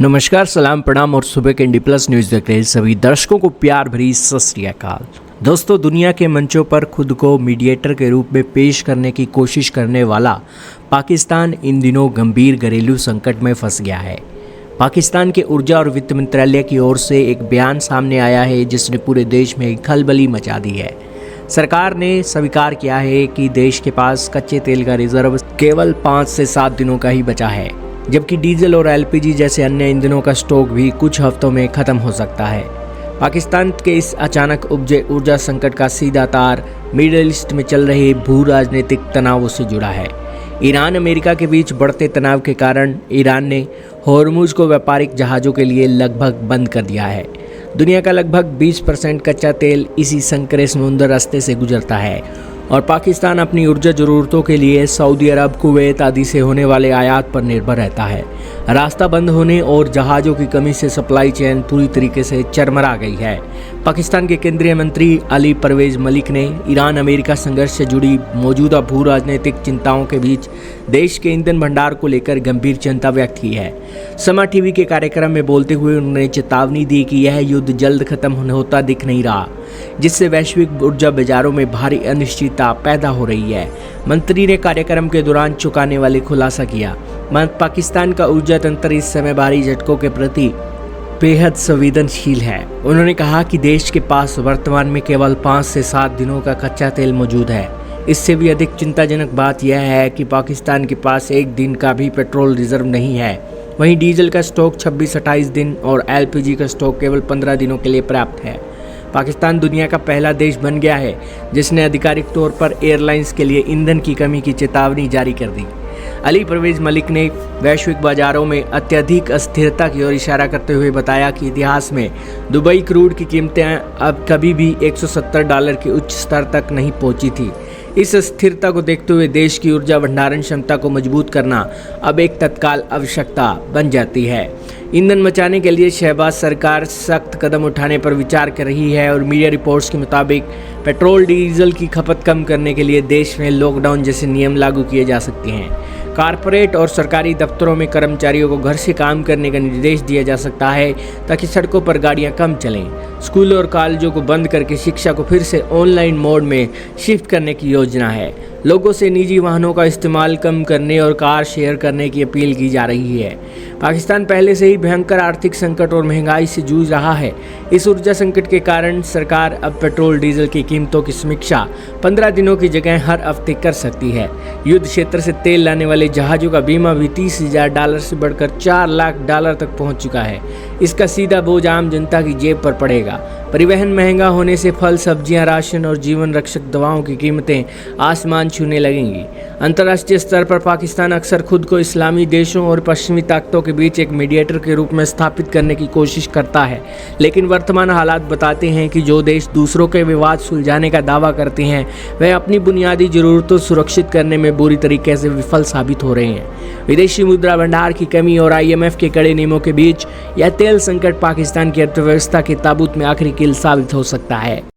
नमस्कार, सलाम, प्रणाम और सुबह के इंडी+ न्यूज़ देख रहे सभी दर्शकों को प्यार भरी सत श्री अकाल। दोस्तों, दुनिया के मंचों पर खुद को मीडिएटर के रूप में पेश करने की कोशिश करने वाला पाकिस्तान इन दिनों गंभीर घरेलू संकट में फंस गया है। पाकिस्तान के ऊर्जा और वित्त मंत्रालय की ओर से एक बयान सामने आया है जिसने पूरे देश में खलबली मचा दी है। सरकार ने स्वीकार किया है कि देश के पास कच्चे तेल का रिजर्व केवल 5 से 7 दिनों का ही बचा है, जबकि डीजल और एलपीजी जैसे अन्य ईंधनों का स्टॉक भी कुछ हफ्तों में खत्म हो सकता है। पाकिस्तान के इस अचानक उपजे ऊर्जा संकट का सीधा तार मिडिल ईस्ट में चल रहे भू राजनीतिक तनावों से जुड़ा है। ईरान अमेरिका के बीच बढ़ते तनाव के कारण ईरान ने होर्मुज को व्यापारिक जहाज़ों के लिए लगभग बंद कर दिया है। दुनिया का लगभग 20% कच्चा तेल इसी संकरे समुद्र रास्ते से गुजरता है और पाकिस्तान अपनी ऊर्जा ज़रूरतों के लिए सऊदी अरब, कुवैत आदि से होने वाले आयात पर निर्भर रहता है। रास्ता बंद होने और जहाज़ों की कमी से सप्लाई चेन पूरी तरीके से चरमरा गई है। पाकिस्तान के केंद्रीय मंत्री अली परवेज मलिक ने ईरान अमेरिका संघर्ष से जुड़ी मौजूदा भू राजनीतिक चिंताओं के बीच देश के ईंधन भंडार को लेकर गंभीर चिंता व्यक्त की है। समा टीवी के कार्यक्रम में बोलते हुए उन्होंने चेतावनी दी कि यह युद्ध जल्द खत्म होता दिख नहीं रहा, जिससे वैश्विक ऊर्जा बाजारों में भारी अनिश्चितता पैदा हो रही है। मंत्री ने कार्यक्रम के दौरान चौंकाने वाले खुलासा किया। पाकिस्तान का ऊर्जा तंत्र इस समय भारी झटकों के प्रति बेहद संवेदनशील है। उन्होंने कहा कि देश के पास वर्तमान में केवल 5 से 7 दिनों का कच्चा तेल मौजूद है। इससे भी अधिक चिंताजनक बात यह है कि पाकिस्तान के पास एक दिन का भी पेट्रोल रिजर्व नहीं है। वहीं डीजल का स्टॉक 26-28 दिन और एलपीजी का स्टॉक केवल 15 दिनों के लिए पर्याप्त है। पाकिस्तान दुनिया का पहला देश बन गया है जिसने आधिकारिक तौर पर एयरलाइंस के लिए ईंधन की कमी की चेतावनी जारी कर दी। अली परवेज मलिक ने वैश्विक बाजारों में अत्यधिक अस्थिरता की ओर इशारा करते हुए बताया कि इतिहास में दुबई क्रूड की कीमतें अब कभी भी $170 के उच्च स्तर तक नहीं पहुंची थी। इस स्थिरता को देखते हुए देश की ऊर्जा भंडारण क्षमता को मजबूत करना अब एक तत्काल आवश्यकता बन जाती है। ईंधन बचाने के लिए शहबाज सरकार सख्त कदम उठाने पर विचार कर रही है और मीडिया रिपोर्ट्स के मुताबिक पेट्रोल डीजल की खपत कम करने के लिए देश में लॉकडाउन जैसे नियम लागू किए जा सकते हैं। कारपोरेट और सरकारी दफ्तरों में कर्मचारियों को घर से काम करने का निर्देश दिया जा सकता है ताकि सड़कों पर गाड़ियां कम चलें। स्कूलों और कॉलेजों को बंद करके शिक्षा को फिर से ऑनलाइन मोड में शिफ्ट करने की योजना है। लोगों से निजी वाहनों का इस्तेमाल कम करने और कार शेयर करने की अपील की जा रही है। पाकिस्तान पहले से ही भयंकर आर्थिक संकट और महंगाई से जूझ रहा है। इस ऊर्जा संकट के कारण सरकार अब पेट्रोल डीजल की कीमतों की समीक्षा 15 दिनों की जगह हर हफ्ते कर सकती है। युद्ध क्षेत्र से तेल लाने वाले जहाज़ों का बीमा भी $30,000 से बढ़कर $4 लाख तक पहुंच चुका है। इसका सीधा बोझ आम जनता की जेब पर पड़ेगा। परिवहन महंगा होने से फल, सब्जियां, राशन और जीवन रक्षक दवाओं की कीमतें आसमान छूने लगेंगी। अंतर्राष्ट्रीय स्तर पर पाकिस्तान अक्सर खुद को इस्लामी देशों और पश्चिमी ताकतों के बीच एक मीडिएटर के रूप में स्थापित करने की कोशिश करता है, लेकिन वर्तमान हालात बताते हैं कि जो देश दूसरों के विवाद सुलझाने का दावा करते हैं वह अपनी बुनियादी जरूरतों सुरक्षित करने में बुरी तरीके से विफल साबित हो रहे हैं। विदेशी मुद्रा भंडार की कमी और IMF के कड़े नियमों के बीच यह तेल संकट पाकिस्तान की अर्थव्यवस्था के ताबूत में आखिरी कील साबित हो सकता है।